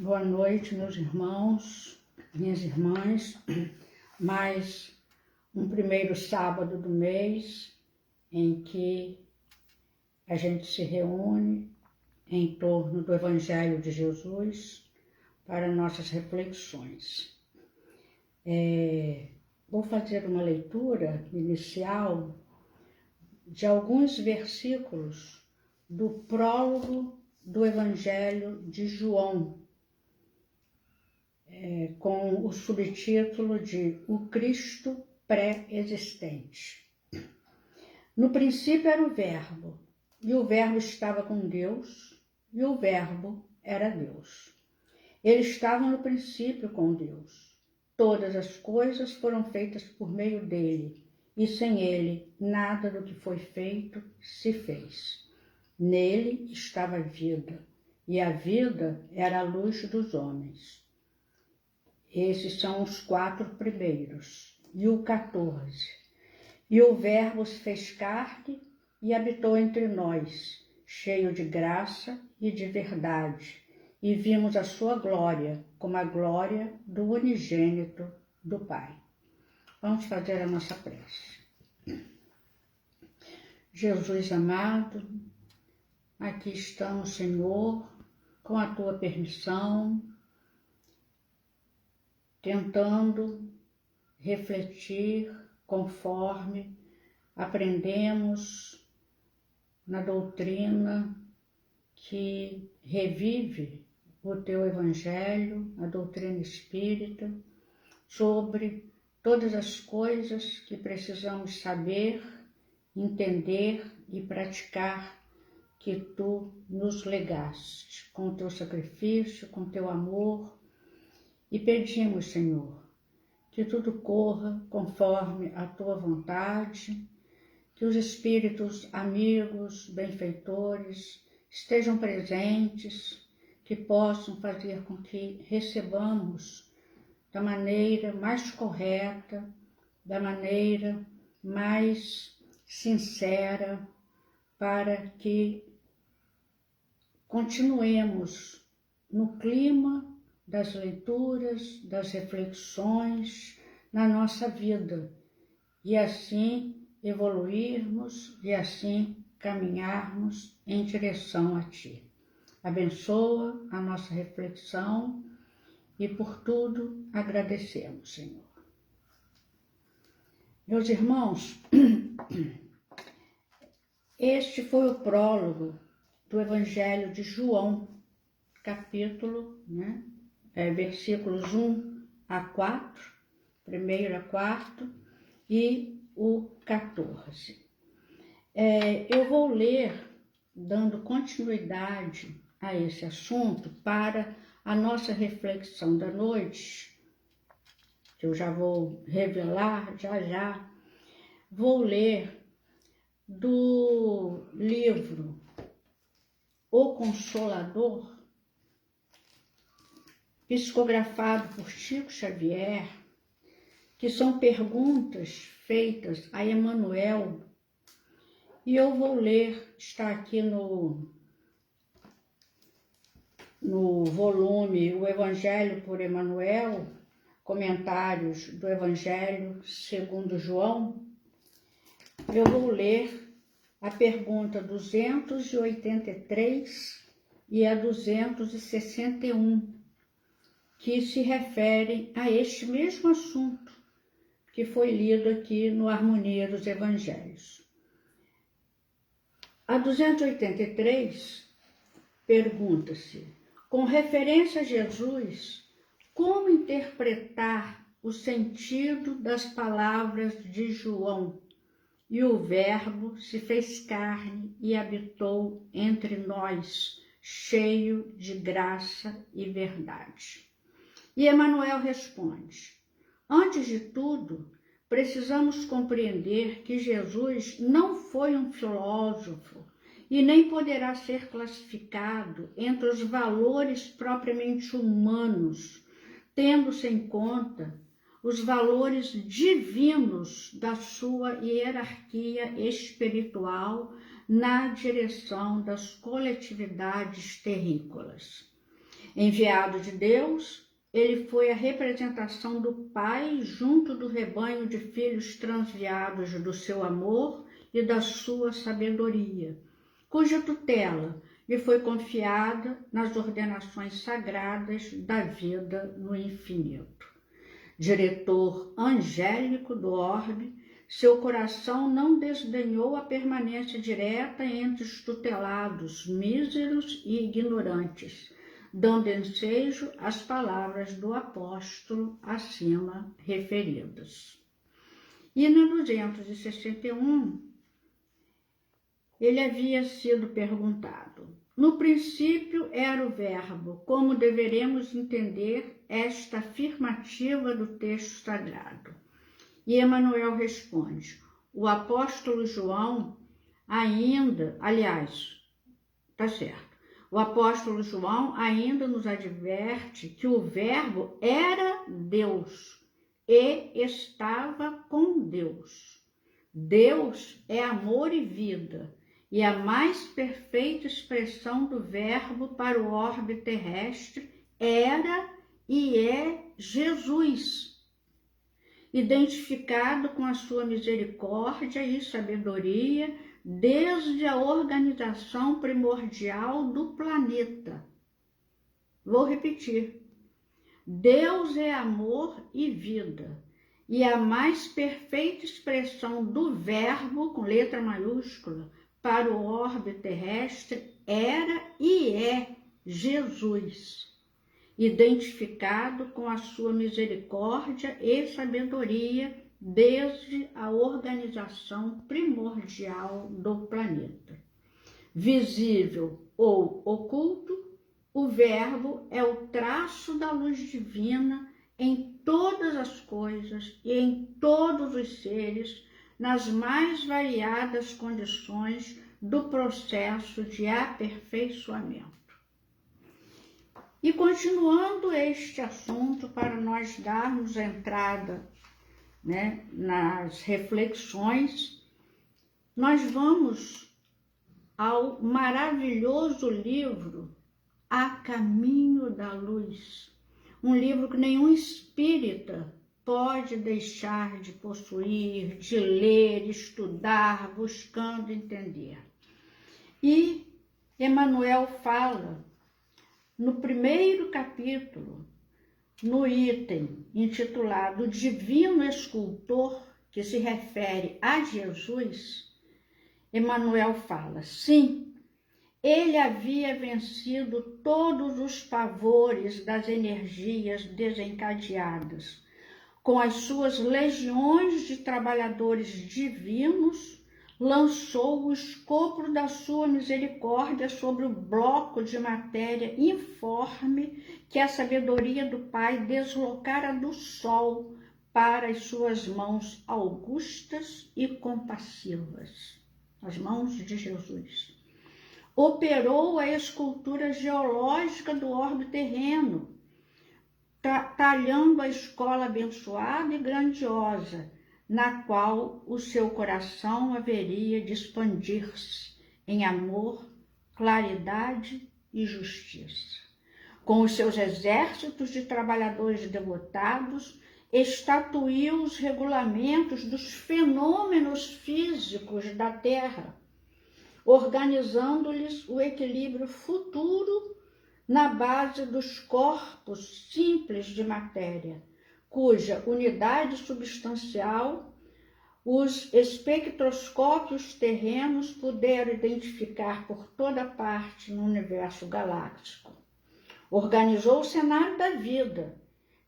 Boa noite, meus irmãos, minhas irmãs. Mais um primeiro sábado do mês em que a gente se reúne em torno do Evangelho de Jesus para nossas reflexões. Vou fazer uma leitura inicial de alguns versículos do prólogo do Evangelho de João, com o subtítulo de O Cristo Pré-Existente. No princípio era o Verbo, e o Verbo estava com Deus, e o Verbo era Deus. Ele estava no princípio com Deus. Todas as coisas foram feitas por meio dele, e sem ele nada do que foi feito se fez. Nele estava a vida, e a vida era a luz dos homens. Esses são os 4 primeiros. E o 14. E o Verbo se fez carne e habitou entre nós, cheio de graça e de verdade. E vimos a sua glória, como a glória do unigênito do Pai. Vamos fazer a nossa prece. Jesus amado, aqui estamos, Senhor, com a tua permissão, tentando refletir conforme aprendemos na doutrina que revive o teu Evangelho, a doutrina espírita, sobre todas as coisas que precisamos saber, entender e praticar que tu nos legaste, com o teu sacrifício, com o teu amor. E pedimos, Senhor, que tudo corra conforme a tua vontade, que os espíritos amigos, benfeitores, estejam presentes, que possam fazer com que recebamos da maneira mais correta, da maneira mais sincera, para que continuemos no clima das leituras, das reflexões na nossa vida e assim evoluirmos e assim caminharmos em direção a Ti. Abençoa a nossa reflexão e por tudo agradecemos, Senhor. Meus irmãos, este foi o prólogo do Evangelho de João, capítulo, versículos 1 a 4, 1 a 4 e o 14. Eu vou ler, dando continuidade a esse assunto, para a nossa reflexão da noite, que eu já vou revelar, já. Vou ler do livro O Consolador, psicografado por Chico Xavier, que são perguntas feitas a Emmanuel, e eu vou ler, está aqui no volume O Evangelho por Emmanuel, comentários do Evangelho segundo João. Eu vou ler a pergunta 283 e a 261, que se referem a este mesmo assunto que foi lido aqui no Harmonia dos Evangelhos. A 283 pergunta-se, com referência a Jesus, como interpretar o sentido das palavras de João? E o Verbo se fez carne e habitou entre nós, cheio de graça e verdade. E Emmanuel responde, antes de tudo, precisamos compreender que Jesus não foi um filósofo e nem poderá ser classificado entre os valores propriamente humanos, tendo-se em conta os valores divinos da sua hierarquia espiritual na direção das coletividades terrícolas. Enviado de Deus, ele foi a representação do Pai junto do rebanho de filhos transviados do seu amor e da sua sabedoria, cuja tutela lhe foi confiada nas ordenações sagradas da vida no infinito. Diretor angélico do orbe, seu coração não desdenhou a permanência direta entre os tutelados, míseros e ignorantes, dando ensejo às palavras do apóstolo acima referidas. E na 261, ele havia sido perguntado: no princípio era o verbo, como deveremos entender esta afirmativa do texto sagrado? E Emmanuel responde: o apóstolo João o apóstolo João ainda nos adverte que o verbo era Deus e estava com Deus. Deus é amor e vida, e a mais perfeita expressão do verbo para o orbe terrestre era e é Jesus, identificado com a sua misericórdia e sabedoria desde a organização primordial do planeta. Vou repetir: Deus é amor e vida, e a mais perfeita expressão do verbo, com letra maiúscula, para o orbe terrestre era e é Jesus, identificado com a sua misericórdia e sabedoria desde a organização primordial do planeta. Visível ou oculto, o verbo é o traço da luz divina em todas as coisas e em todos os seres, nas mais variadas condições do processo de aperfeiçoamento. E continuando este assunto, para nós darmos entrada, nas reflexões, nós vamos ao maravilhoso livro A Caminho da Luz, um livro que nenhum espírita pode deixar de possuir, de ler, estudar, buscando entender. E Emmanuel fala, no primeiro capítulo, no item intitulado Divino Escultor, que se refere a Jesus, Emmanuel fala: sim, ele havia vencido todos os pavores das energias desencadeadas, com as suas legiões de trabalhadores divinos, lançou o escopo da sua misericórdia sobre o bloco de matéria informe que a sabedoria do Pai deslocara do sol para as suas mãos augustas e compassivas, as mãos de Jesus. Operou a escultura geológica do orbe terreno, talhando a escola abençoada e grandiosa, na qual o seu coração haveria de expandir-se em amor, claridade e justiça. Com os seus exércitos de trabalhadores devotados, estatuiu os regulamentos dos fenômenos físicos da Terra, organizando-lhes o equilíbrio futuro na base dos corpos simples de matéria, cuja unidade substancial os espectroscópios terrenos puderam identificar por toda parte no universo galáctico. Organizou o cenário da vida,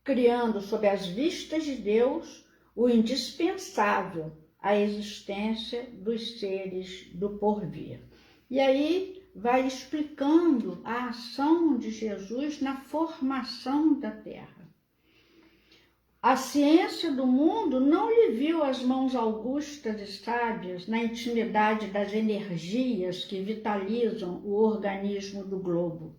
criando sob as vistas de Deus o indispensável à existência dos seres do porvir. E aí vai explicando a ação de Jesus na formação da Terra. A ciência do mundo não lhe viu as mãos augustas e sábias na intimidade das energias que vitalizam o organismo do globo.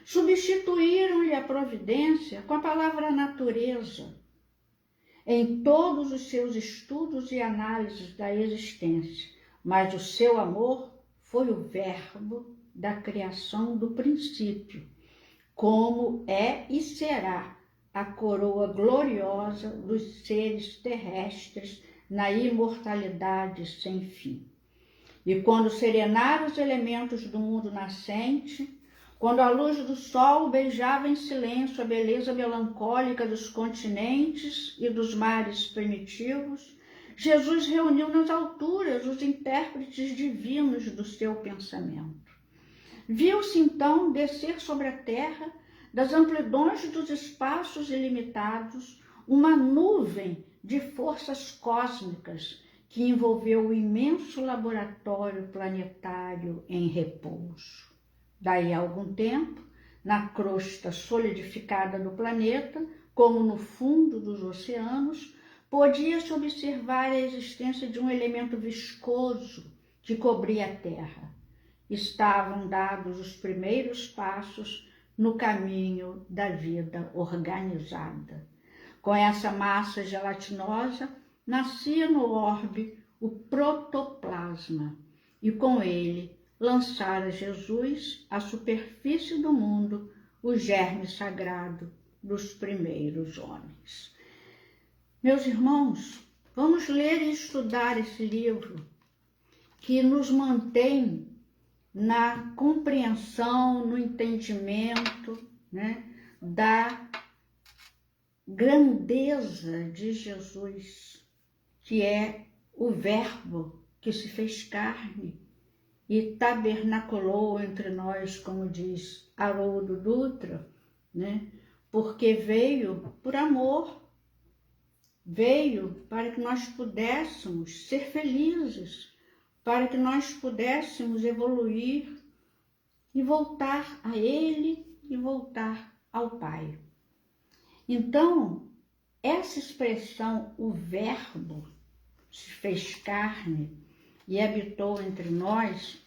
Substituíram-lhe a providência com a palavra natureza em todos os seus estudos e análises da existência, mas o seu amor foi o verbo da criação do princípio, como é e será a coroa gloriosa dos seres terrestres na imortalidade sem fim. E quando serenar os elementos do mundo nascente, quando a luz do sol beijava em silêncio a beleza melancólica dos continentes e dos mares primitivos, Jesus reuniu nas alturas os intérpretes divinos do seu pensamento. Viu-se então descer sobre a terra, das amplidões dos espaços ilimitados, uma nuvem de forças cósmicas que envolveu o imenso laboratório planetário em repouso. Daí a algum tempo, na crosta solidificada do planeta, como no fundo dos oceanos, podia-se observar a existência de um elemento viscoso que cobria a Terra. Estavam dados os primeiros passos no caminho da vida organizada. Com essa massa gelatinosa, nascia no orbe o protoplasma, e com ele lançara Jesus à superfície do mundo o germe sagrado dos primeiros homens. Meus irmãos, vamos ler e estudar esse livro que nos mantém na compreensão, no entendimento, né, da grandeza de Jesus, que é o Verbo que se fez carne e tabernaculou entre nós, como diz Haroldo Dutra, né? Porque veio por amor, veio para que nós pudéssemos ser felizes, para que nós pudéssemos evoluir e voltar a Ele e voltar ao Pai. Então, essa expressão, o Verbo se fez carne e habitou entre nós,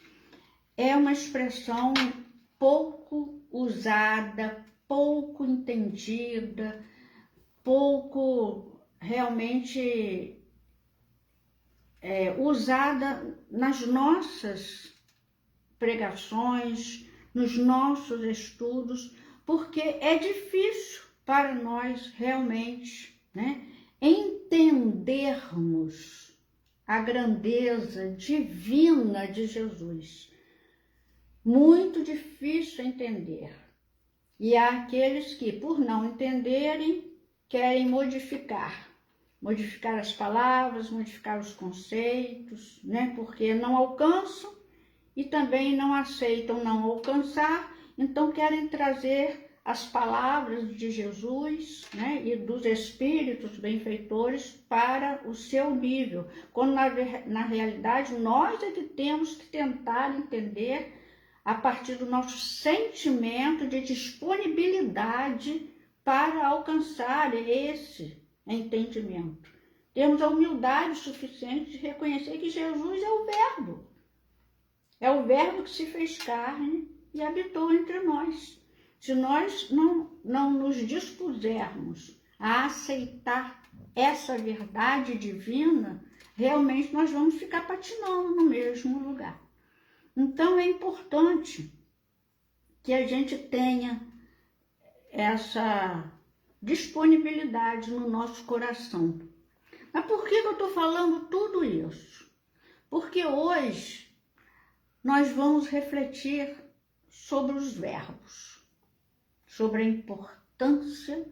é uma expressão pouco usada, pouco entendida, pouco realmente usada nas nossas pregações, nos nossos estudos, porque é difícil para nós realmente, né, entendermos a grandeza divina de Jesus. Muito difícil entender. E há aqueles que, por não entenderem, querem modificar as palavras, modificar os conceitos, né? Porque não alcançam e também não aceitam não alcançar, então querem trazer as palavras de Jesus, né, e dos espíritos benfeitores para o seu nível, quando na realidade nós é que temos que tentar entender a partir do nosso sentimento de disponibilidade para alcançar esse entendimento. Temos a humildade suficiente de reconhecer que Jesus é o Verbo que se fez carne e habitou entre nós. Se nós não nos dispusermos a aceitar essa verdade divina, realmente nós vamos ficar patinando no mesmo lugar. Então é importante que a gente tenha essa disponibilidade no nosso coração. Mas por que eu estou falando tudo isso? Porque hoje nós vamos refletir sobre os verbos, sobre a importância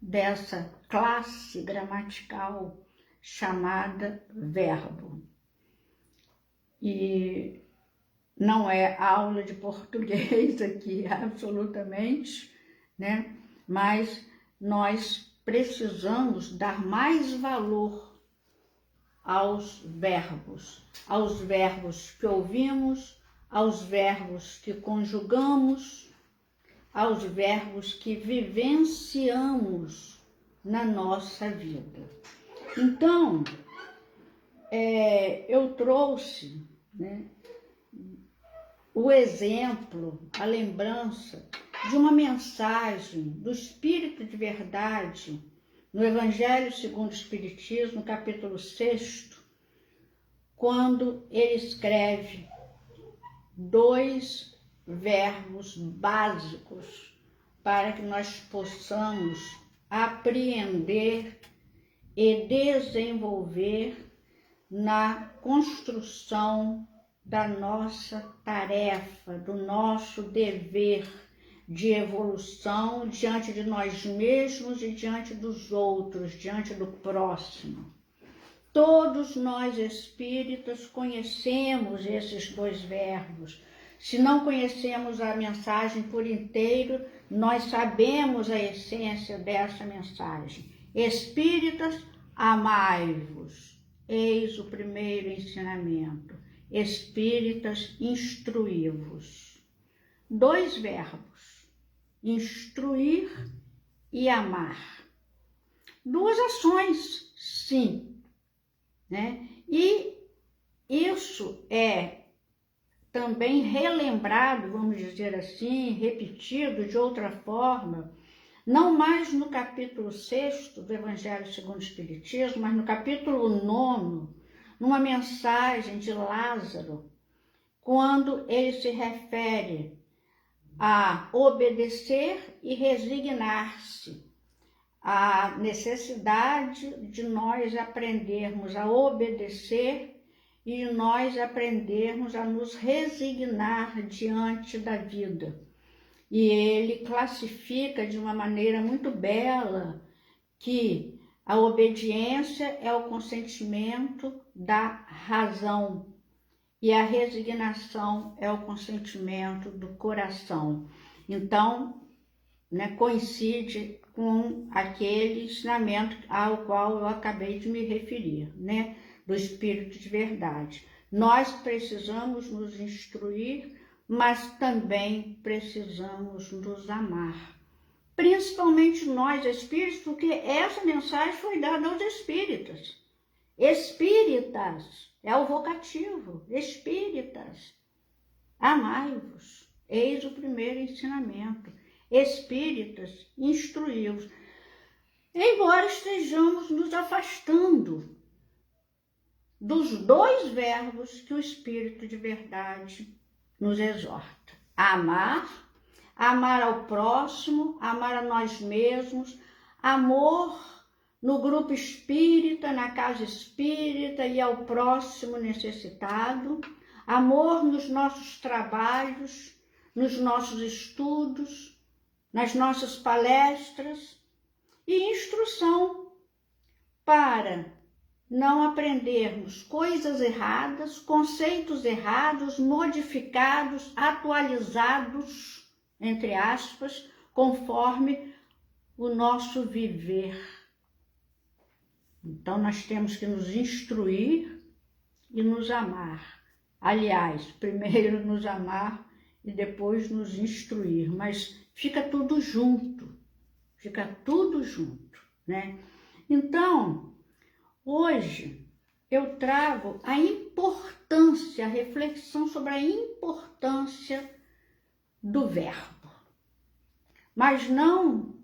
dessa classe gramatical chamada verbo. E não é aula de português aqui, absolutamente, né? Mas nós precisamos dar mais valor aos verbos que ouvimos, aos verbos que conjugamos, aos verbos que vivenciamos na nossa vida. Então, eu trouxe, né, o exemplo, a lembrança de uma mensagem do Espírito de Verdade no Evangelho segundo o Espiritismo, capítulo 6, quando ele escreve 2 verbos básicos para que nós possamos apreender e desenvolver na construção da nossa tarefa, do nosso dever de evolução diante de nós mesmos e diante dos outros, diante do próximo. Todos nós espíritas conhecemos esses dois verbos. Se não conhecemos a mensagem por inteiro, nós sabemos a essência dessa mensagem. Espíritas, amai-vos. Eis o primeiro ensinamento. Espíritas, instruí-vos. Dois verbos, instruir e amar. Duas ações, sim, né? E isso é também relembrado, vamos dizer assim, repetido de outra forma, não mais no capítulo 6 do Evangelho segundo o Espiritismo, mas no capítulo 9, numa mensagem de Lázaro, quando ele se refere a obedecer e resignar-se, a necessidade de nós aprendermos a obedecer e nós aprendermos a nos resignar diante da vida. E ele classifica de uma maneira muito bela que a obediência é o consentimento da razão e a resignação é o consentimento do coração. Então, coincide com aquele ensinamento ao qual eu acabei de me referir, do Espírito de Verdade. Nós precisamos nos instruir, mas também precisamos nos amar. Principalmente nós, espíritos, porque essa mensagem foi dada aos espíritas. Espíritas, é o vocativo, espíritas, amai-vos, eis o primeiro ensinamento. Espíritas, instruí-vos. Embora estejamos nos afastando dos dois verbos que o Espírito de Verdade nos exorta. Amar, amar ao próximo, amar a nós mesmos, amor no grupo espírita, na casa espírita e ao próximo necessitado, amor nos nossos trabalhos, nos nossos estudos, nas nossas palestras e instrução para não aprendermos coisas erradas, conceitos errados, modificados, atualizados, entre aspas, conforme o nosso viver. Então, nós temos que nos instruir e nos amar. Aliás, primeiro nos amar e depois nos instruir, mas fica tudo junto, Então, hoje eu trago a importância, a reflexão sobre a importância do verbo, mas não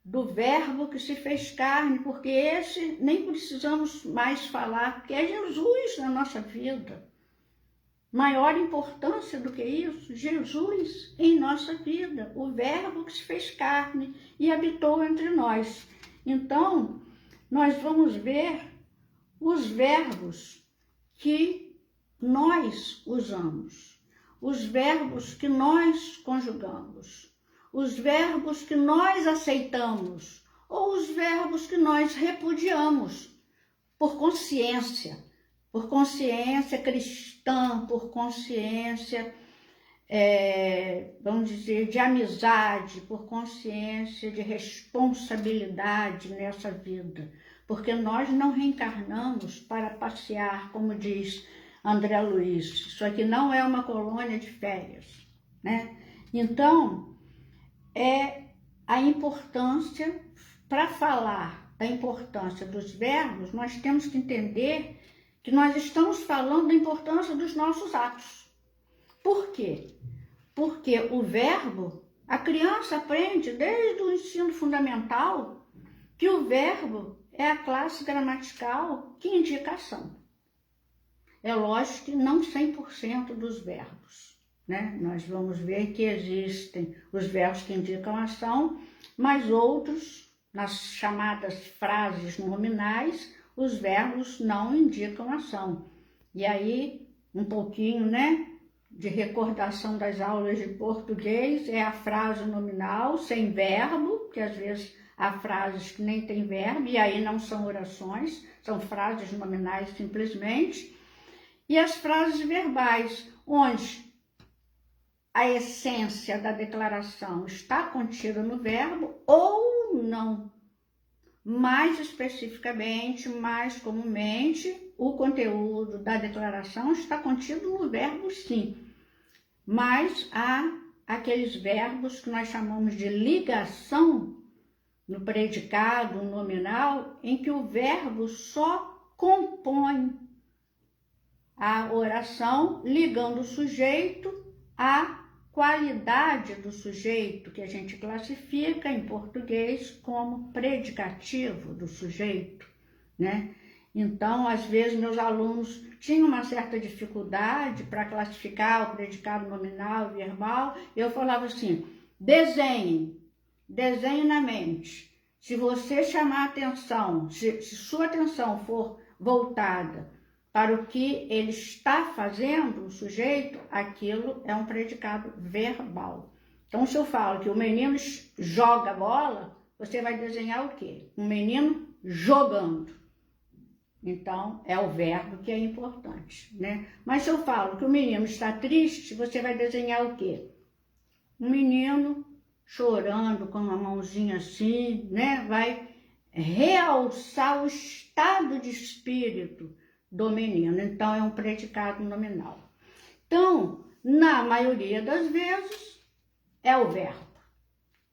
do verbo que se fez carne, porque esse nem precisamos mais falar, porque é Jesus na nossa vida. Maior importância do que isso, Jesus em nossa vida, o verbo que se fez carne e habitou entre nós. Então, nós vamos ver os verbos que nós usamos, os verbos que nós conjugamos, os verbos que nós aceitamos ou os verbos que nós repudiamos por consciência cristã, por consciência, vamos dizer, de amizade, por consciência de responsabilidade nessa vida. Porque nós não reencarnamos para passear, como diz André Luiz. Isso aqui não é uma colônia de férias, Então, é a importância, para falar da importância dos verbos, nós temos que entender que nós estamos falando da importância dos nossos atos. Por quê? Porque o verbo, a criança aprende desde o ensino fundamental que o verbo é a classe gramatical que indica ação. É lógico que não 100% dos verbos, né? Nós vamos ver que existem os verbos que indicam ação, mas outros, nas chamadas frases nominais, os verbos não indicam ação. E aí, um pouquinho, né, de recordação das aulas de português, é a frase nominal sem verbo, que às vezes há frases que nem tem verbo, e aí não são orações, são frases nominais simplesmente. E as frases verbais, onde a essência da declaração está contida no verbo ou não. Mais especificamente, mais comumente, o conteúdo da declaração está contido no verbo sim. Mas há aqueles verbos que nós chamamos de ligação no predicado nominal, em que o verbo só compõe a oração, ligando o sujeito à qualidade do sujeito, que a gente classifica em português como predicativo do sujeito, né? Então, às vezes, meus alunos tinham uma certa dificuldade para classificar o predicado nominal e verbal. Eu falava assim, desenhe na mente. Se você chamar atenção, se sua atenção for voltada para o que ele está fazendo, o sujeito, aquilo é um predicado verbal. Então, se eu falo que o menino joga bola, você vai desenhar o quê? Um menino jogando. Então, é o verbo que é importante, né? Mas se eu falo que o menino está triste, você vai desenhar o quê? Um menino chorando com uma mãozinha assim, né? Vai realçar o estado de espírito do menino. Então, é um predicado nominal. Então, na maioria das vezes, é o verbo.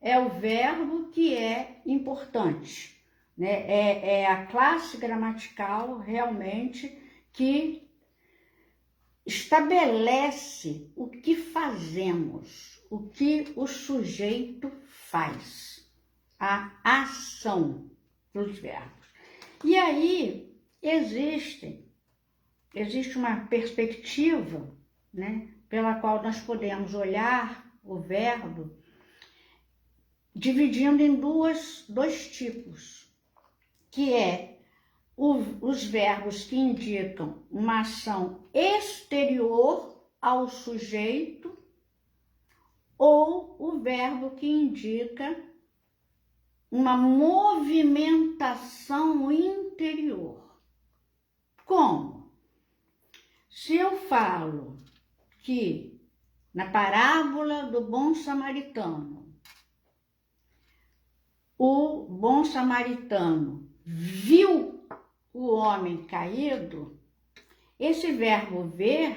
É o verbo que é importante, né? É a classe gramatical realmente que estabelece o que fazemos, o que o sujeito faz, a ação dos verbos. E aí existe uma perspectiva, né, pela qual nós podemos olhar o verbo dividindo em dois tipos, que é os verbos que indicam uma ação exterior ao sujeito ou o verbo que indica uma movimentação interior. Como? Se eu falo que na parábola do bom samaritano, o bom samaritano viu o homem caído, esse verbo ver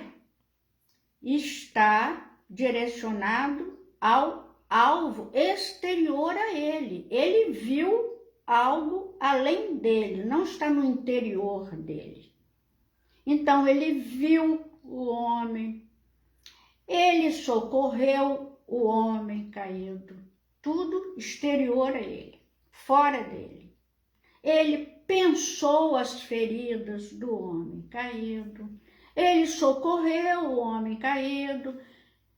está direcionado ao alvo exterior a ele. Ele viu algo além dele, não está no interior dele. Então, ele viu o homem, ele socorreu o homem caído, tudo exterior a ele, fora dele. Ele pensou as feridas do homem caído, ele socorreu o homem caído,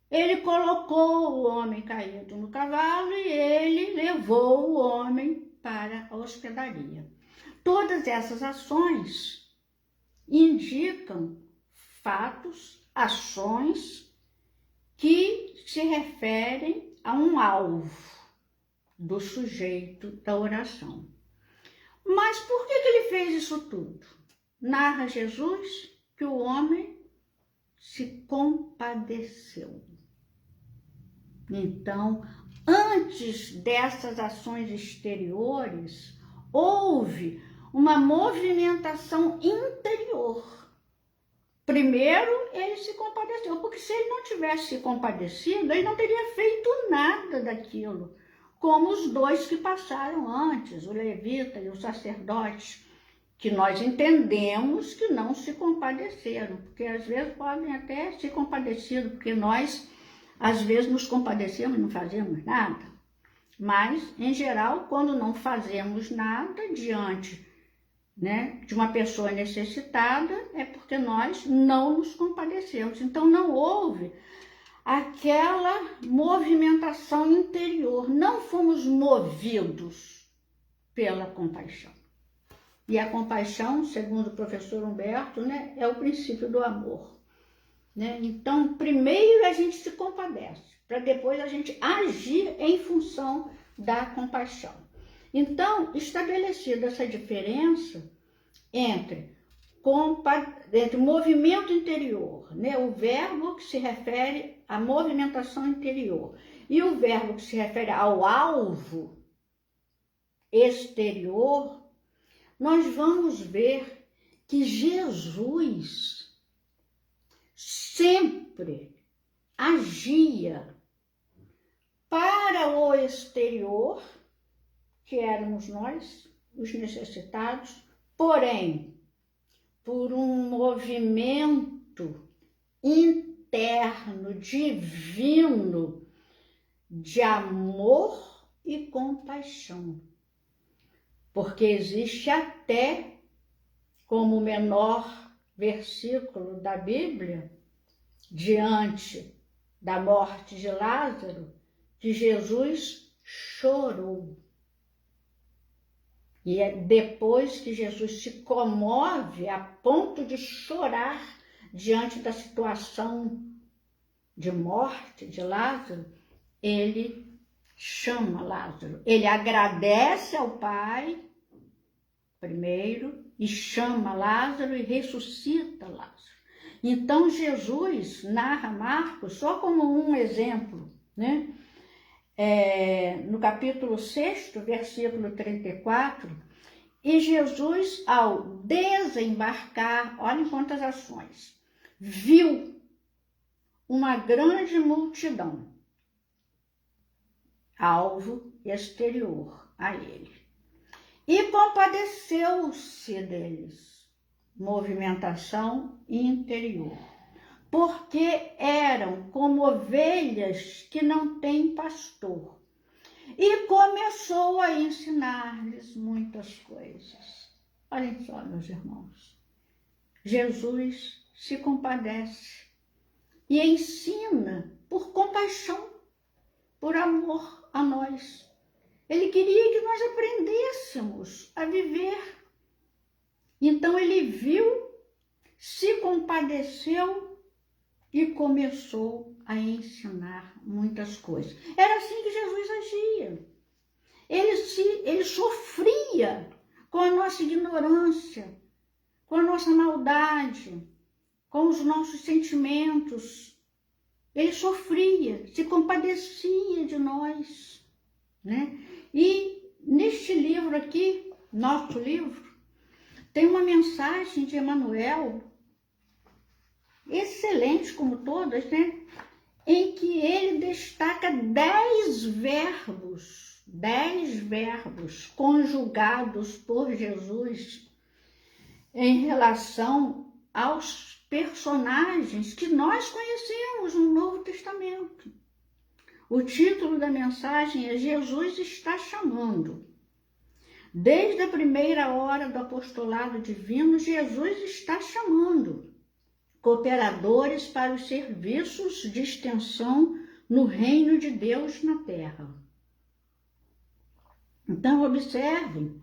ele colocou o homem caído no cavalo e ele levou o homem para a hospedaria. Todas essas ações indicam fatos, ações que se referem a um alvo do sujeito da oração. Mas por que ele fez isso tudo? Narra Jesus que o homem se compadeceu. Então, antes dessas ações exteriores, houve uma movimentação interior. Primeiro, ele se compadeceu, porque se ele não tivesse se compadecido, ele não teria feito nada daquilo, como os dois que passaram antes, o levita e o sacerdote, que nós entendemos que não se compadeceram, porque às vezes podem até se compadecido, porque nós às vezes nos compadecemos e não fazemos nada, mas em geral, quando não fazemos nada diante, né, de uma pessoa necessitada, é porque nós não nos compadecemos. Então não houve aquela movimentação interior. Não fomos movidos pela compaixão. E a compaixão, segundo o professor Humberto, né, é o princípio do amor. Né? Então, primeiro a gente se compadece, para depois a gente agir em função da compaixão. Então, estabelecida essa diferença entre movimento interior, né? O verbo que se refere à movimentação interior, e o verbo que se refere ao alvo exterior, nós vamos ver que Jesus sempre agia para o exterior, que éramos nós, os necessitados, porém, por um movimento interno, divino, de amor e compaixão. Porque existe até, como o menor versículo da Bíblia, diante da morte de Lázaro, que Jesus chorou. E é depois que Jesus se comove a ponto de chorar diante da situação de morte de Lázaro, ele chama Lázaro. Ele agradece ao Pai primeiro e chama Lázaro e ressuscita Lázaro. Então Jesus narra Marcos só como um exemplo, né? No capítulo 6, versículo 34, e Jesus, ao desembarcar, olhem quantas ações, viu uma grande multidão, alvo exterior a ele, e compadeceu-se deles, movimentação interior, porque eram como ovelhas que não têm pastor. E começou a ensinar-lhes muitas coisas. Olhem só, meus irmãos. Jesus se compadece e ensina por compaixão, por amor a nós. Ele queria que nós aprendêssemos a viver. Então ele viu, se compadeceu e começou a ensinar muitas coisas. Era assim que Jesus agia. Ele sofria com a nossa ignorância, com a nossa maldade, com os nossos sentimentos. Ele sofria, se compadecia de nós, né? E neste livro aqui, nosso livro, tem uma mensagem de Emmanuel, excelente como todas, né? Em que ele destaca 10 verbos conjugados por Jesus em relação aos personagens que nós conhecemos no Novo Testamento. O título da mensagem é Jesus está chamando. Desde a primeira hora do apostolado divino, Jesus está chamando cooperadores para os serviços de extensão no reino de Deus na terra. Então, observem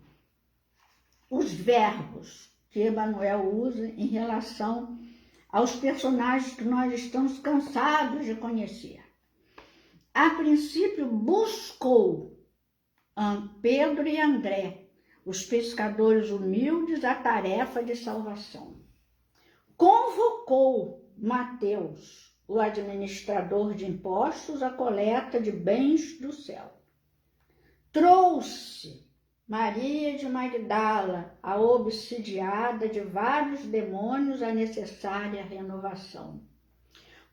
os verbos que Emmanuel usa em relação aos personagens que nós estamos cansados de conhecer. A princípio, buscou Pedro e André, os pescadores humildes, a tarefa de salvação. Convocou Mateus, o administrador de impostos, à coleta de bens do céu. Trouxe Maria de Magdala, a obsidiada de vários demônios, a necessária renovação.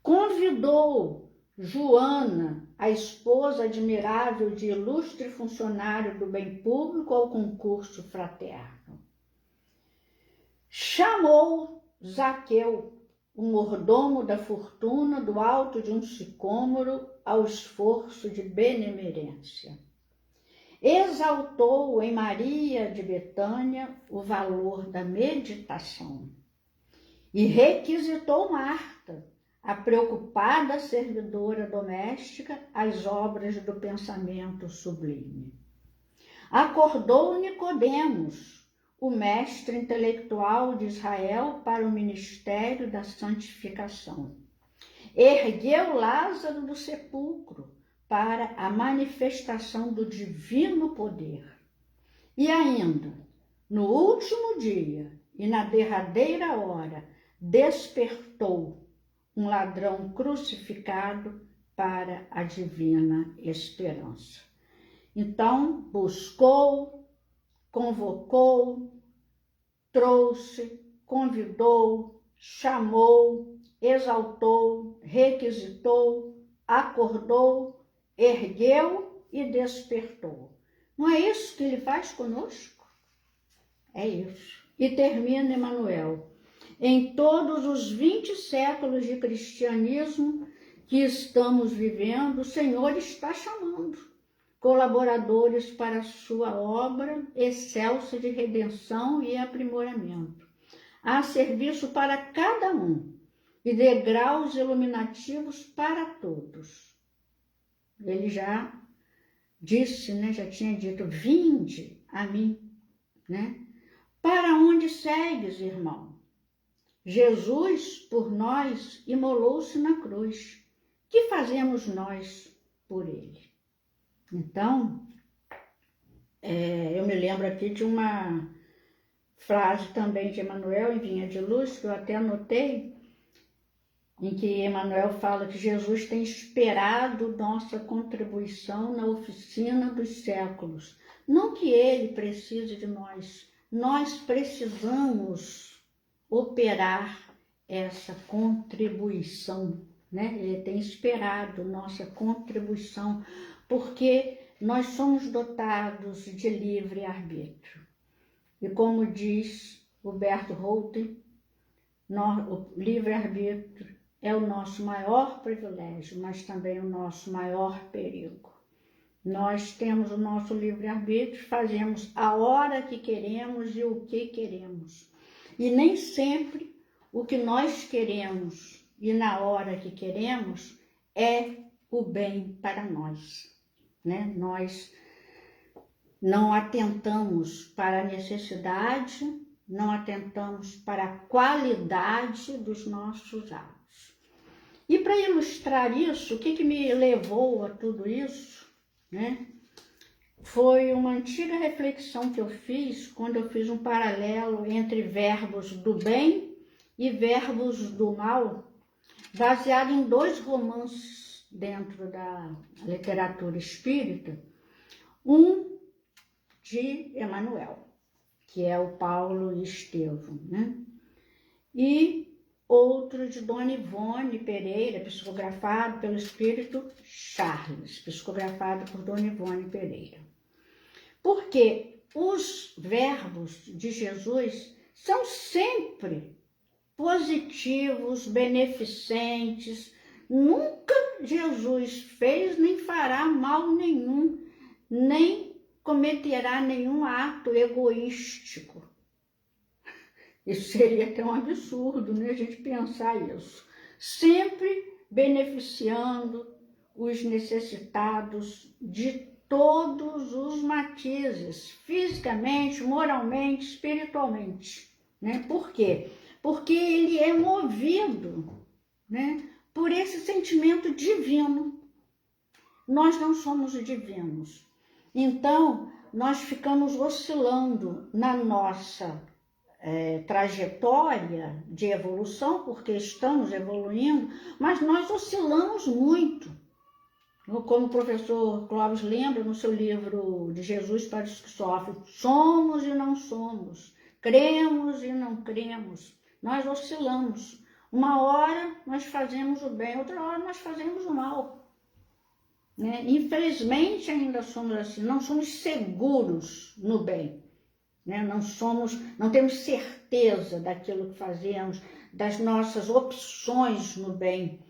Convidou Joana, a esposa admirável de ilustre funcionário do bem público, ao concurso fraterno. Chamou Zaqueu, o mordomo da fortuna, do alto de um sicômoro, ao esforço de benemerência. Exaltou em Maria de Betânia o valor da meditação e requisitou Marta, a preocupada servidora doméstica, às obras do pensamento sublime. Acordou Nicodemos, o mestre intelectual de Israel, para o ministério da santificação. Ergueu Lázaro do sepulcro para a manifestação do divino poder. E ainda, no último dia e na derradeira hora, despertou um ladrão crucificado para a divina esperança. Então, buscou, convocou, trouxe, convidou, chamou, exaltou, requisitou, acordou, ergueu e despertou. Não é isso que ele faz conosco? É isso. E termina Emmanuel. Em todos os 20 séculos de cristianismo que estamos vivendo, o Senhor está chamando colaboradores para a sua obra excelsa de redenção e aprimoramento. Há serviço para cada um e degraus iluminativos para todos. Ele já disse, já tinha dito, vinde a mim, Para onde segues, irmão? Jesus, por nós, imolou-se na cruz. Que fazemos nós por ele? Então, eu me lembro aqui de uma frase também de Emmanuel em Vinha de Luz, que eu até anotei, em que Emmanuel fala que Jesus tem esperado nossa contribuição na oficina dos séculos. Não que ele precise de nós precisamos operar essa contribuição, Ele tem esperado nossa contribuição, porque nós somos dotados de livre-arbítrio. E como diz Huberto Holten, o livre-arbítrio é o nosso maior privilégio, mas também o nosso maior perigo. Nós temos o nosso livre-arbítrio, fazemos a hora que queremos e o que queremos. E nem sempre o que nós queremos e na hora que queremos é o bem para nós. Nós não atentamos para a necessidade, não atentamos para a qualidade dos nossos atos. E para ilustrar isso, o que me levou a tudo isso, foi uma antiga reflexão que eu fiz quando eu fiz um paralelo entre verbos do bem e verbos do mal, baseado em 2 romances dentro da literatura espírita, um de Emmanuel, que é o Paulo e Estevão, e outro de Dona Ivone Pereira, psicografado pelo espírito Charles, psicografado por Dona Ivone Pereira. Porque os verbos de Jesus são sempre positivos, beneficentes. Nunca Jesus fez nem fará mal nenhum, nem cometerá nenhum ato egoístico. Isso seria até um absurdo, a gente pensar isso. Sempre beneficiando os necessitados de todos os matizes, fisicamente, moralmente, espiritualmente. Por quê? Porque ele é movido, por esse sentimento divino. Nós não somos divinos. Então, nós ficamos oscilando na nossa trajetória de evolução, porque estamos evoluindo, mas nós oscilamos muito. Como o professor Clóvis lembra no seu livro De Jesus para os que Sofrem, somos e não somos, cremos e não cremos, nós oscilamos. Uma hora nós fazemos o bem, outra hora nós fazemos o mal. Infelizmente ainda somos assim, não somos seguros no bem. Não temos certeza daquilo que fazemos, das nossas opções no bem,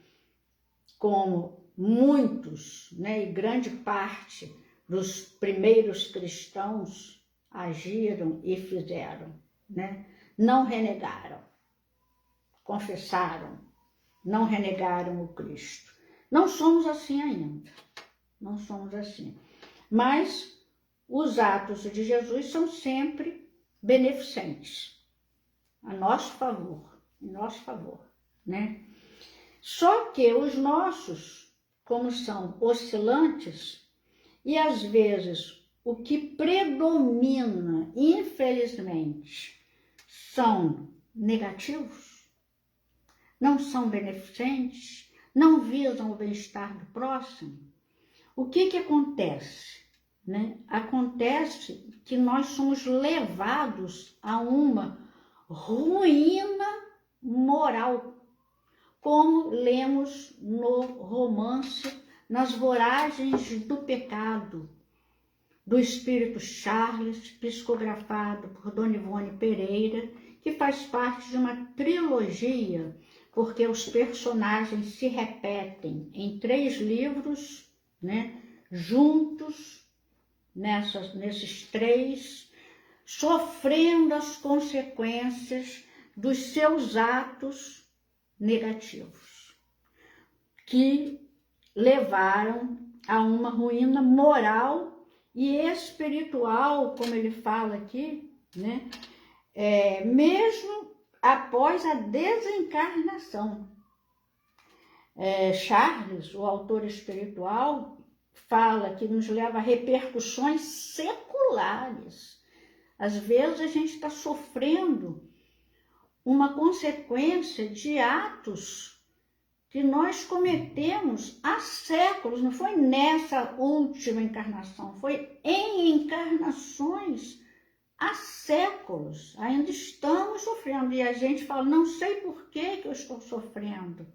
como muitos, e grande parte dos primeiros cristãos agiram e fizeram, não renegaram, confessaram, não renegaram o Cristo. Não somos assim ainda, não somos assim. Mas os atos de Jesus são sempre beneficentes, a nosso favor, em nosso favor, né? Só que os nossos, como são oscilantes, e às vezes o que predomina, infelizmente, são negativos, não são beneficentes, não visam o bem-estar do próximo, o que acontece? Né? Acontece que nós somos levados a uma ruína moral, como lemos no romance Nas Voragens do Pecado, do Espírito Charles, psicografado por Dona Ivone Pereira, que faz parte de uma trilogia, porque os personagens se repetem em 3 livros, né, juntos, nesses 3, sofrendo as consequências dos seus atos negativos, que levaram a uma ruína moral e espiritual, como ele fala aqui, né? Mesmo após a desencarnação. Charles, o autor espiritual, fala que nos leva a repercussões seculares. Às vezes a gente está sofrendo uma consequência de atos que nós cometemos há séculos, não foi nessa última encarnação, foi em encarnações há séculos. Ainda estamos sofrendo e a gente fala, não sei por que eu estou sofrendo,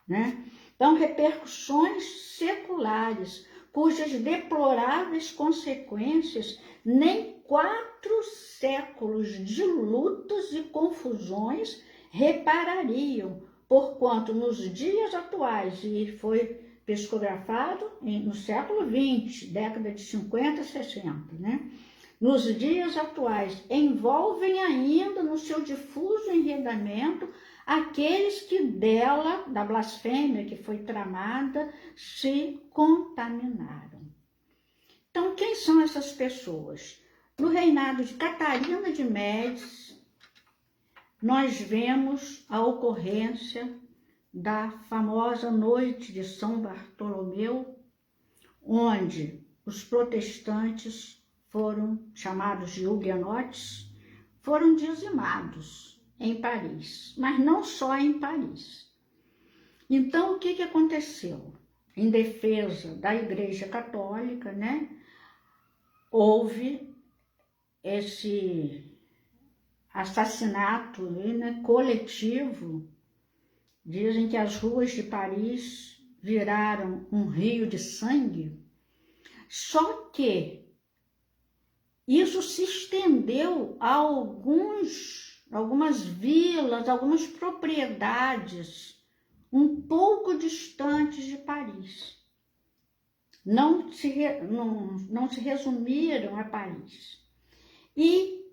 né? Então, repercussões seculares, cujas deploráveis consequências nem 4 séculos de lutas e confusões reparariam, porquanto nos dias atuais, e foi psicografado no século XX, década de 50, 60, né? Nos dias atuais, envolvem ainda no seu difuso enredamento aqueles que da blasfêmia que foi tramada, se contaminaram. Então, quem são essas pessoas? No reinado de Catarina de Médici, nós vemos a ocorrência da famosa noite de São Bartolomeu, onde os protestantes foram chamados de huguenotes, foram dizimados em Paris, mas não só em Paris. Então, o que aconteceu? Em defesa da Igreja Católica, né, houve esse assassinato, né, coletivo. Dizem que as ruas de Paris viraram um rio de sangue, só que isso se estendeu a algumas vilas, algumas propriedades um pouco distantes de Paris. Não se resumiram a Paris. E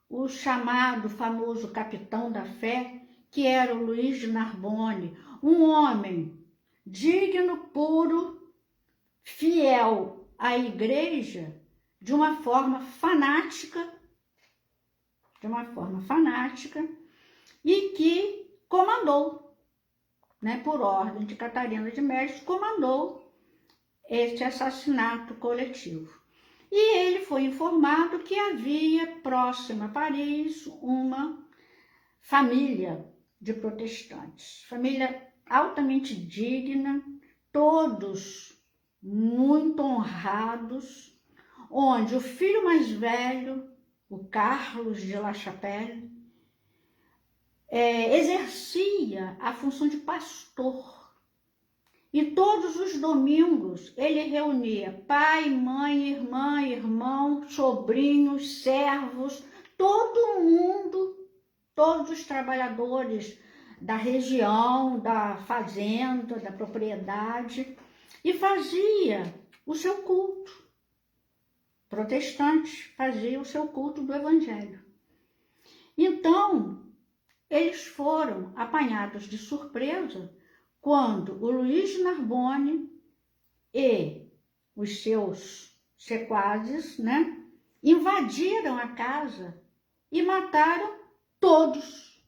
o chamado famoso capitão da fé, que era o Luís de Narbonne, um homem digno, puro, fiel à igreja, de uma forma fanática, e que comandou, né, por ordem de Catarina de Médici, comandou esse assassinato coletivo. E ele foi informado que havia próxima a Paris uma família de protestantes, família altamente digna, todos muito honrados, onde o filho mais velho, o Carlos de La Chapelle, exercia a função de pastor. E todos os domingos ele reunia pai, mãe, irmã, irmão, sobrinhos, servos, todo mundo, todos os trabalhadores da região, da fazenda, da propriedade, e fazia o seu culto. Protestante fazia o seu culto do Evangelho. Então, eles foram apanhados de surpresa quando o Luiz de Narbonne e os seus sequazes, né, invadiram a casa e mataram todos,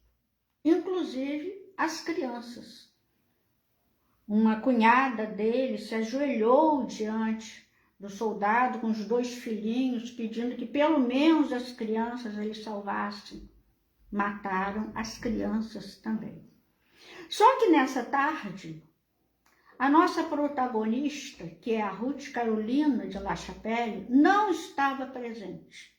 inclusive as crianças. Uma cunhada dele se ajoelhou diante do soldado com os 2 filhinhos, pedindo que pelo menos as crianças eles salvassem. Mataram as crianças também. Só que nessa tarde, a nossa protagonista, que é a Ruth Carolina de La Chapelle, não estava presente.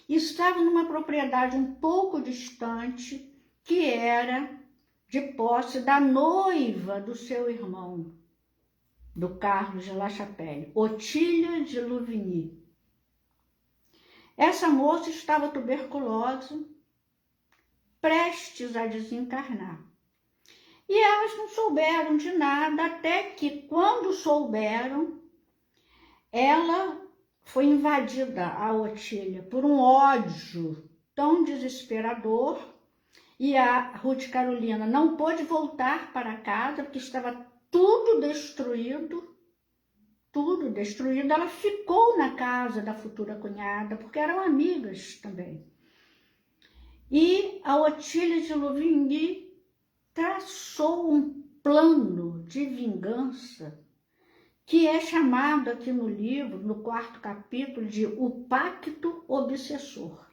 Estava numa propriedade um pouco distante, que era de posse da noiva do seu irmão, do Carlos de La Chapelle, Otília de Louvigny. Essa moça estava tuberculosa, prestes a desencarnar. E elas não souberam de nada, até que, quando souberam, ela foi invadida, a Otília, por um ódio tão desesperador, e a Ruth Carolina não pôde voltar para casa, porque estava tudo destruído, ela ficou na casa da futura cunhada, porque eram amigas também. E a Otília de Louvigny traçou um plano de vingança que é chamado aqui no livro, no 4º capítulo, de O Pacto Obsessor.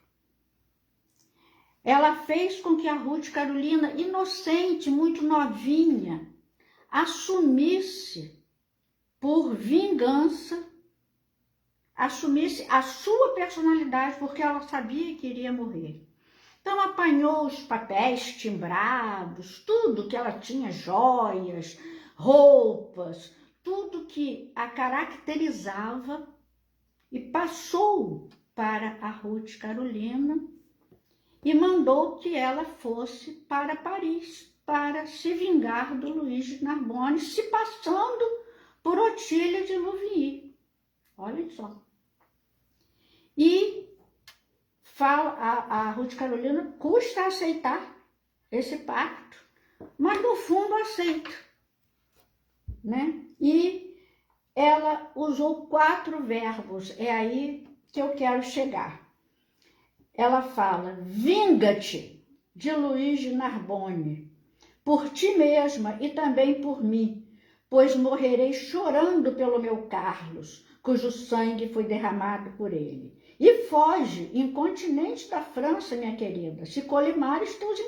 Ela fez com que a Ruth Carolina, inocente, muito novinha, assumisse por vingança, assumisse a sua personalidade, porque ela sabia que iria morrer. Então apanhou os papéis timbrados, tudo que ela tinha, joias, roupas, tudo que a caracterizava, e passou para a Ruth Carolina e mandou que ela fosse para Paris para se vingar do Luiz de Narbonne, se passando por Otília de Louvigny. Olha só. E a Ruth Carolina custa aceitar esse pacto, mas no fundo aceita, né? E ela usou 4 verbos, é aí que eu quero chegar. Ela fala: vinga-te de Luiz de Narbonne, por ti mesma e também por mim, pois morrerei chorando pelo meu Carlos, cujo sangue foi derramado por ele. E foge, incontinente da França, minha querida, se colimares teus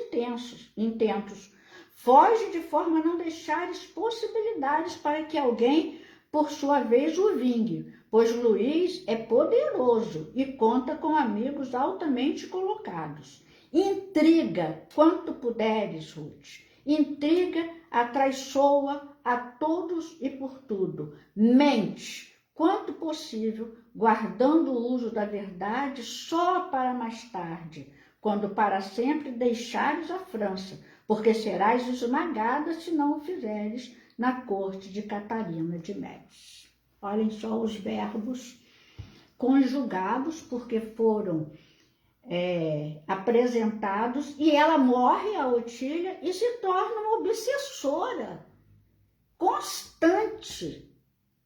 intentos. Foge de forma a não deixares possibilidades para que alguém, por sua vez, o vingue, pois Luiz é poderoso e conta com amigos altamente colocados. Intriga quanto puderes, Ruth. Intriga, atraiçoa a todos e por tudo. Mente quanto possível, guardando o uso da verdade só para mais tarde, quando para sempre deixares a França, porque serás esmagada se não o fizeres na corte de Catarina de Médici. Olhem só os verbos conjugados, porque foram apresentados, e ela morre, a Otília, e se torna uma obsessora constante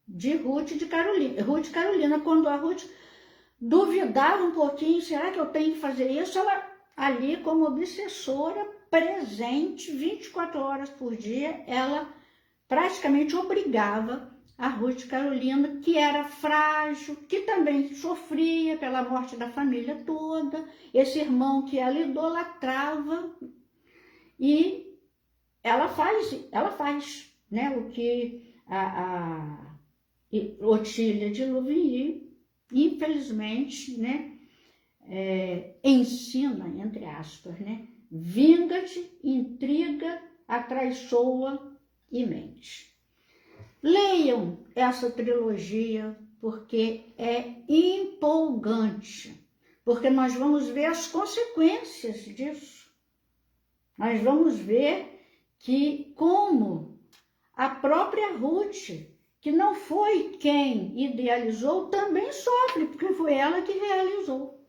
de Ruth Carolina. Quando a Ruth duvidava um pouquinho, será que eu tenho que fazer isso? Ela ali, como obsessora, presente 24 horas por dia, ela praticamente obrigava a Ruth Carolina, que era frágil, que também sofria pela morte da família toda, esse irmão que ela idolatrava, e ela faz, né, o que a Otília de Louvigny, infelizmente, né, ensina, entre aspas, né, vinga-te, intriga, atraiçoa e mente. Leiam essa trilogia, porque é empolgante, porque nós vamos ver as consequências disso. Nós vamos ver que como a própria Ruth, que não foi quem idealizou, também sofre, porque foi ela que realizou.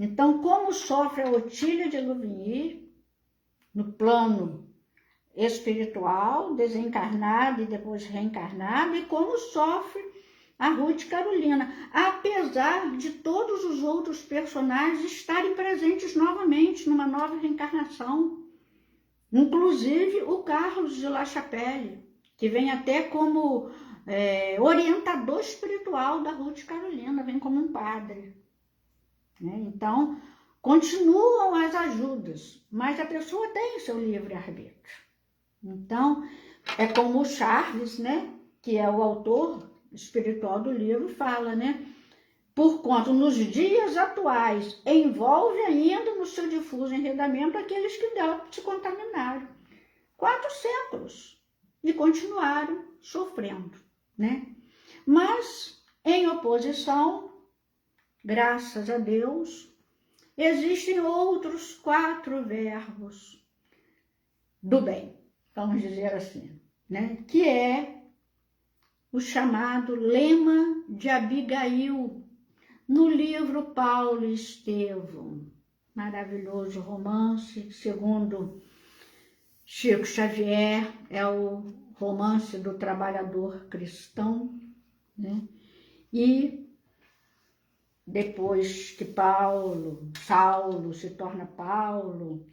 Então, como sofre a Otília de Louvigny no plano espiritual, desencarnada e depois reencarnada, e como sofre a Ruth Carolina, apesar de todos os outros personagens estarem presentes novamente numa nova reencarnação, inclusive o Carlos de La Chapelle, que vem até como orientador espiritual da Ruth Carolina, vem como um padre, né? Então, continuam as ajudas, mas a pessoa tem seu livre-arbítrio. Então, é como o Charles, né, que é o autor espiritual do livro, fala, né? Porquanto nos dias atuais envolve ainda no seu difuso enredamento aqueles que dela se contaminaram. 4 séculos e continuaram sofrendo, né? Mas, em oposição, graças a Deus, existem outros 4 verbos do bem, vamos dizer assim, né? Que é o chamado lema de Abigail, no livro Paulo e Estevão, maravilhoso romance, segundo Chico Xavier, é o romance do trabalhador cristão, né? E depois que Saulo se torna Paulo,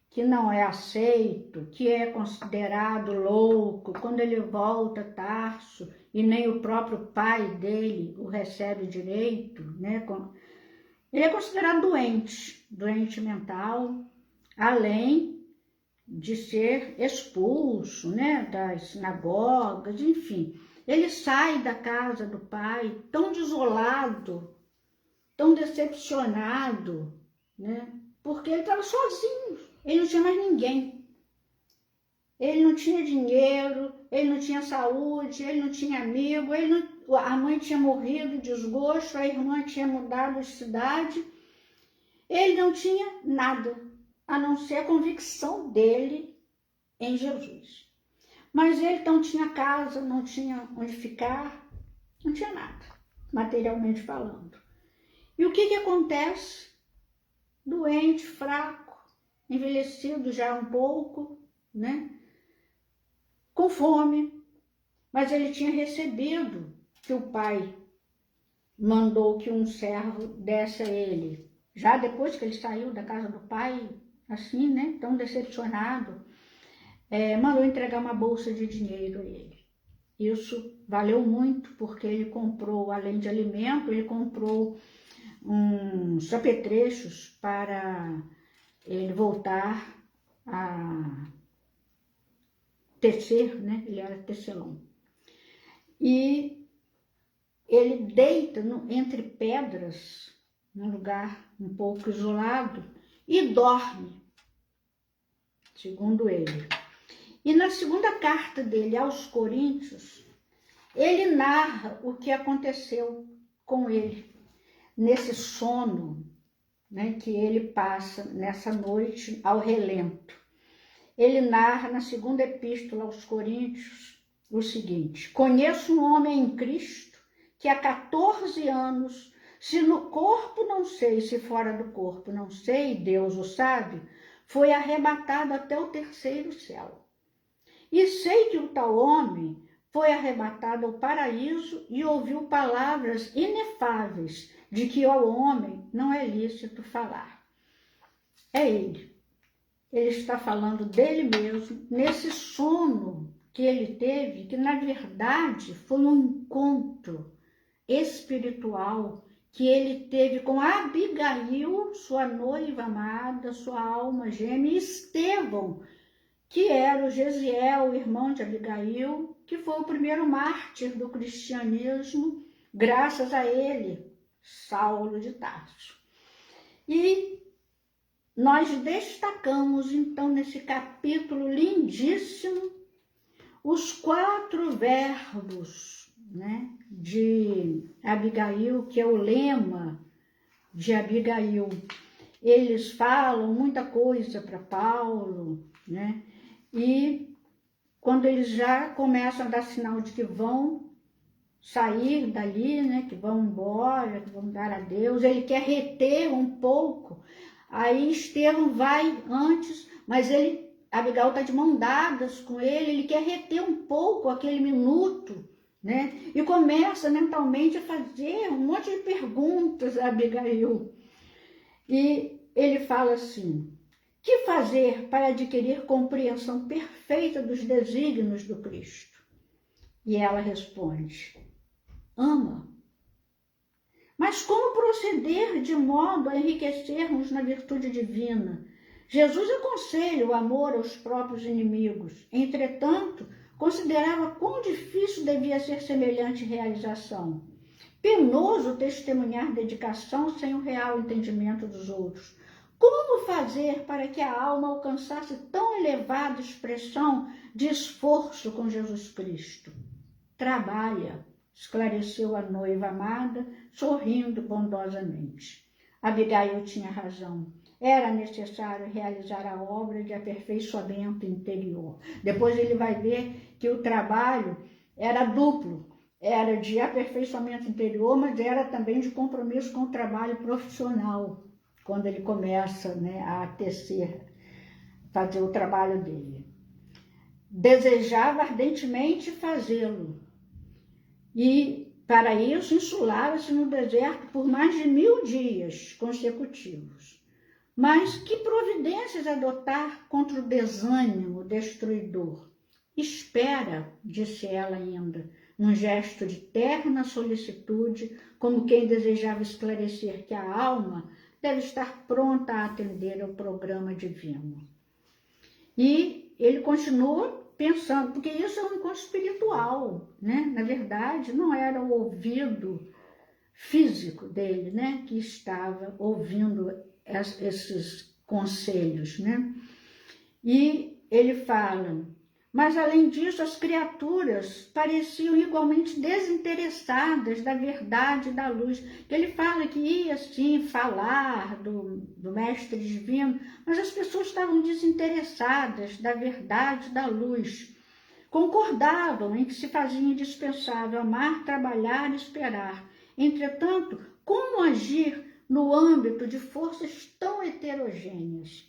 que não é aceito, que é considerado louco, quando ele volta a Tarso e nem o próprio pai dele o recebe direito, né? Ele é considerado doente mental, além de ser expulso, né, das sinagogas, enfim. Ele sai da casa do pai tão desolado, tão decepcionado, né, porque ele estava sozinho, ele não tinha mais ninguém. Ele não tinha dinheiro, ele não tinha saúde, ele não tinha amigo, a mãe tinha morrido de desgosto, a irmã tinha mudado de cidade. Ele não tinha nada, a não ser a convicção dele em Jesus. Mas ele não tinha casa, não tinha onde ficar, não tinha nada, materialmente falando. E o que acontece? Doente, fraco, envelhecido já um pouco, né? Com fome, mas ele tinha recebido que o pai mandou que um servo desse a ele, já depois que ele saiu da casa do pai, assim, né, tão decepcionado, mandou entregar uma bolsa de dinheiro a ele. Isso valeu muito, porque ele comprou, além de alimento, ele comprou uns apetrechos para ele voltar a tecer, né? Ele era tecelão. E ele deita entre pedras, num lugar um pouco isolado, e dorme, segundo ele. E na segunda carta dele aos Coríntios, ele narra o que aconteceu com ele, nesse sono, né, que ele passa nessa noite ao relento. Ele narra na segunda epístola aos Coríntios o seguinte: conheço um homem em Cristo que há 14 anos, se no corpo não sei, se fora do corpo não sei, Deus o sabe, foi arrebatado até o 3º céu. E sei que o tal homem foi arrebatado ao paraíso e ouviu palavras inefáveis de que ao homem não é lícito falar. É ele. Ele está falando dele mesmo, nesse sono que ele teve, que na verdade foi um encontro espiritual que ele teve com Abigail, sua noiva amada, sua alma gêmea, e Estevão, que era o Gesiel, o irmão de Abigail, que foi o primeiro mártir do cristianismo, graças a ele, Saulo de Tarso. E nós destacamos, então, nesse capítulo lindíssimo, os 4 verbos, né, de Abigail, que é o lema de Abigail. Eles falam muita coisa para Paulo, né, e quando eles já começam a dar sinal de que vão sair dali, né, que vão embora, que vão dar a Deus, ele quer reter um pouco. Aí Estevão vai antes, mas Abigail está de mão dadas com ele quer reter um pouco aquele minuto, né? E começa mentalmente a fazer um monte de perguntas a Abigail. E ele fala assim: que fazer para adquirir compreensão perfeita dos desígnios do Cristo? E ela responde: ama. Mas como proceder de modo a enriquecermos na virtude divina? Jesus aconselha o amor aos próprios inimigos. Entretanto, considerava quão difícil devia ser semelhante realização. Penoso testemunhar dedicação sem o real entendimento dos outros. Como fazer para que a alma alcançasse tão elevada expressão de esforço com Jesus Cristo? Trabalha, esclareceu a noiva amada, sorrindo bondosamente. Abigail tinha razão. Era necessário realizar a obra de aperfeiçoamento interior. Depois ele vai ver que o trabalho era duplo. Era de aperfeiçoamento interior, mas era também de compromisso com o trabalho profissional, quando ele começa, né, a tecer, fazer o trabalho dele. Desejava ardentemente fazê-lo. E, para isso, insulava-se no deserto por mais de 1000 dias consecutivos. Mas que providências adotar contra o desânimo destruidor? Espera, disse ela ainda, num gesto de terna solicitude, como quem desejava esclarecer que a alma deve estar pronta a atender ao programa divino. E ele continua pensando, porque isso é um encontro espiritual, né? Na verdade, não era o ouvido físico dele, né, que estava ouvindo esses conselhos, né? E ele fala: mas além disso, as criaturas pareciam igualmente desinteressadas da verdade e da luz. Ele fala que ia sim falar do mestre divino, mas as pessoas estavam desinteressadas da verdade e da luz. Concordavam em que se fazia indispensável amar, trabalhar e esperar. Entretanto, como agir no âmbito de forças tão heterogêneas?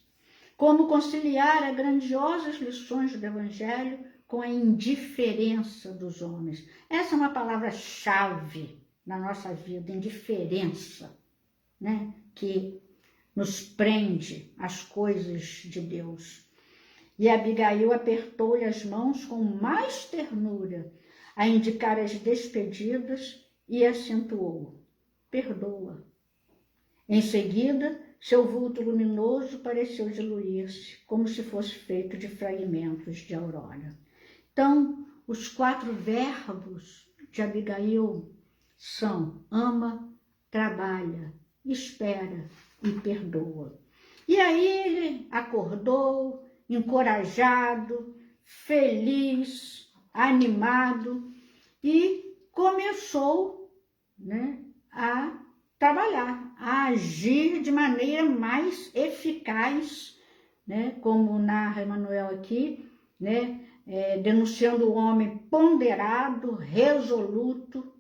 Como conciliar as grandiosas lições do Evangelho com a indiferença dos homens? Essa é uma palavra-chave na nossa vida, indiferença, né? Que nos prende às coisas de Deus. E Abigail apertou-lhe as mãos com mais ternura, a indicar as despedidas, e acentuou: perdoa. Em seguida, seu vulto luminoso pareceu diluir-se, como se fosse feito de fragmentos de aurora. Então, os 4 verbos de Abigail são: ama, trabalha, espera e perdoa. E aí ele acordou, encorajado, feliz, animado, e começou, né, a trabalhar, a agir de maneira mais eficaz, né, como narra Emmanuel aqui, né, denunciando o homem ponderado, resoluto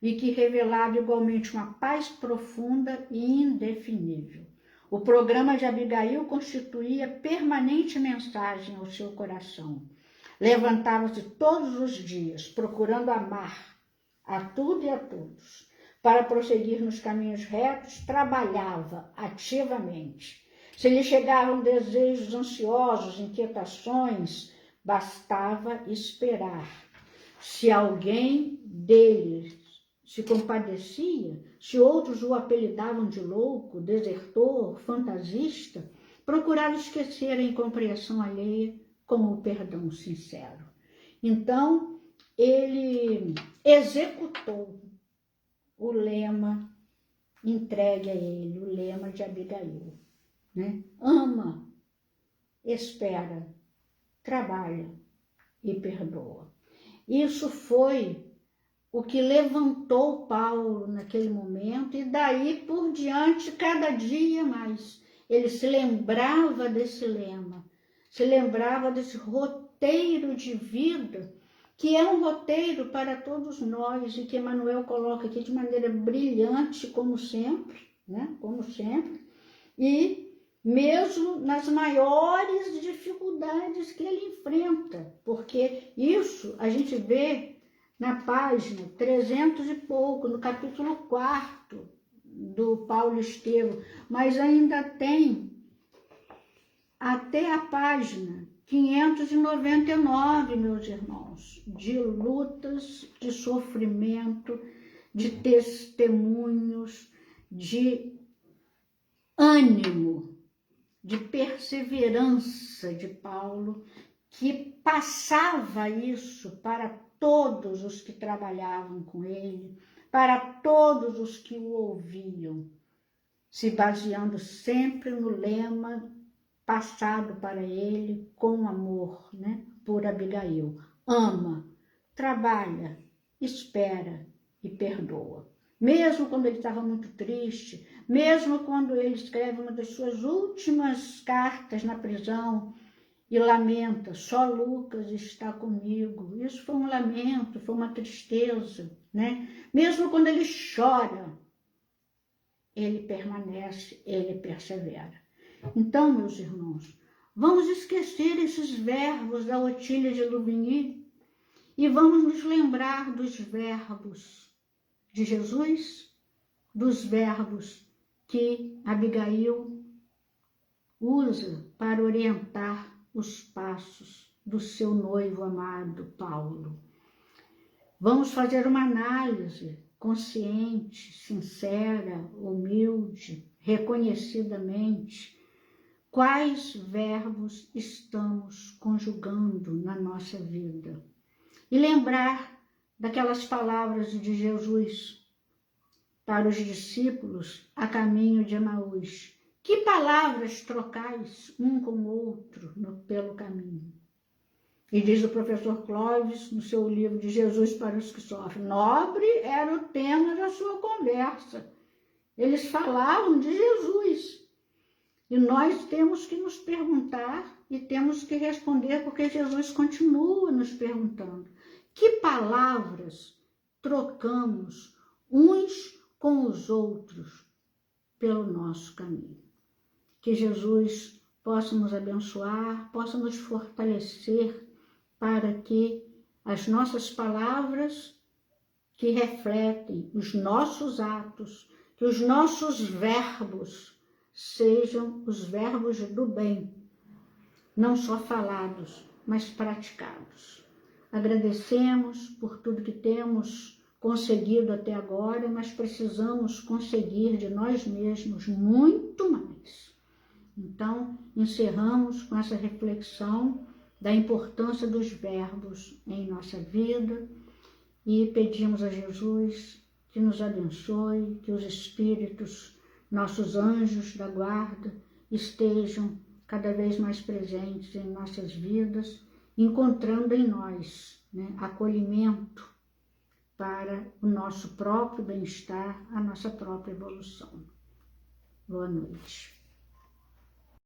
e que revelava igualmente uma paz profunda e indefinível. O programa de Abigail constituía permanente mensagem ao seu coração. Levantava-se todos os dias, procurando amar a tudo e a todos. Para prosseguir nos caminhos retos, trabalhava ativamente. Se lhe chegavam desejos ansiosos, inquietações, bastava esperar. Se alguém deles se compadecia, se outros o apelidavam de louco, desertor, fantasista, procurava esquecer a incompreensão alheia com o perdão sincero. Então, ele executou o lema entregue a ele, o lema de Abigail, né? Ama, espera, trabalha e perdoa. Isso foi o que levantou Paulo naquele momento, e daí por diante, cada dia mais, ele se lembrava desse lema, se lembrava desse roteiro de vida que é um roteiro para todos nós e que Emmanuel coloca aqui de maneira brilhante, como sempre, né? Como sempre, e mesmo nas maiores dificuldades que ele enfrenta, porque isso a gente vê na página 300 e pouco, no capítulo 4 do Paulo Estevam, mas ainda tem até a página 599, meus irmãos, de lutas, de sofrimento, de testemunhos, de ânimo, de perseverança de Paulo, que passava isso para todos os que trabalhavam com ele, para todos os que o ouviam, se baseando sempre no lema passado para ele com amor, né, por Abigail. Ama, trabalha, espera e perdoa. Mesmo quando ele estava muito triste, mesmo quando ele escreve uma das suas últimas cartas na prisão e lamenta, só Lucas está comigo. Isso foi um lamento, foi uma tristeza, né? Mesmo quando ele chora, ele permanece, ele persevera. Então, meus irmãos, vamos esquecer esses verbos da Otília de Louvigny e vamos nos lembrar dos verbos de Jesus, dos verbos que Abigail usa para orientar os passos do seu noivo amado Paulo. Vamos fazer uma análise consciente, sincera, humilde, reconhecidamente, quais verbos estamos conjugando na nossa vida. E lembrar daquelas palavras de Jesus para os discípulos a caminho de Emaús. Que palavras trocais um com o outro pelo caminho? E diz o professor Clóvis, no seu livro de Jesus para os que sofrem, nobre era o tema da sua conversa. Eles falavam de Jesus. E nós temos que nos perguntar e temos que responder, porque Jesus continua nos perguntando. Que palavras trocamos uns com os outros pelo nosso caminho? Que Jesus possa nos abençoar, possa nos fortalecer para que as nossas palavras que refletem os nossos atos, que os nossos verbos sejam os verbos do bem, não só falados, mas praticados. Agradecemos por tudo que temos conseguido até agora, mas precisamos conseguir de nós mesmos muito mais. Então, encerramos com essa reflexão da importância dos verbos em nossa vida e pedimos a Jesus que nos abençoe, que os espíritos, nossos anjos da guarda, estejam cada vez mais presentes em nossas vidas, encontrando em nós, né, acolhimento para o nosso próprio bem-estar, a nossa própria evolução. Boa noite.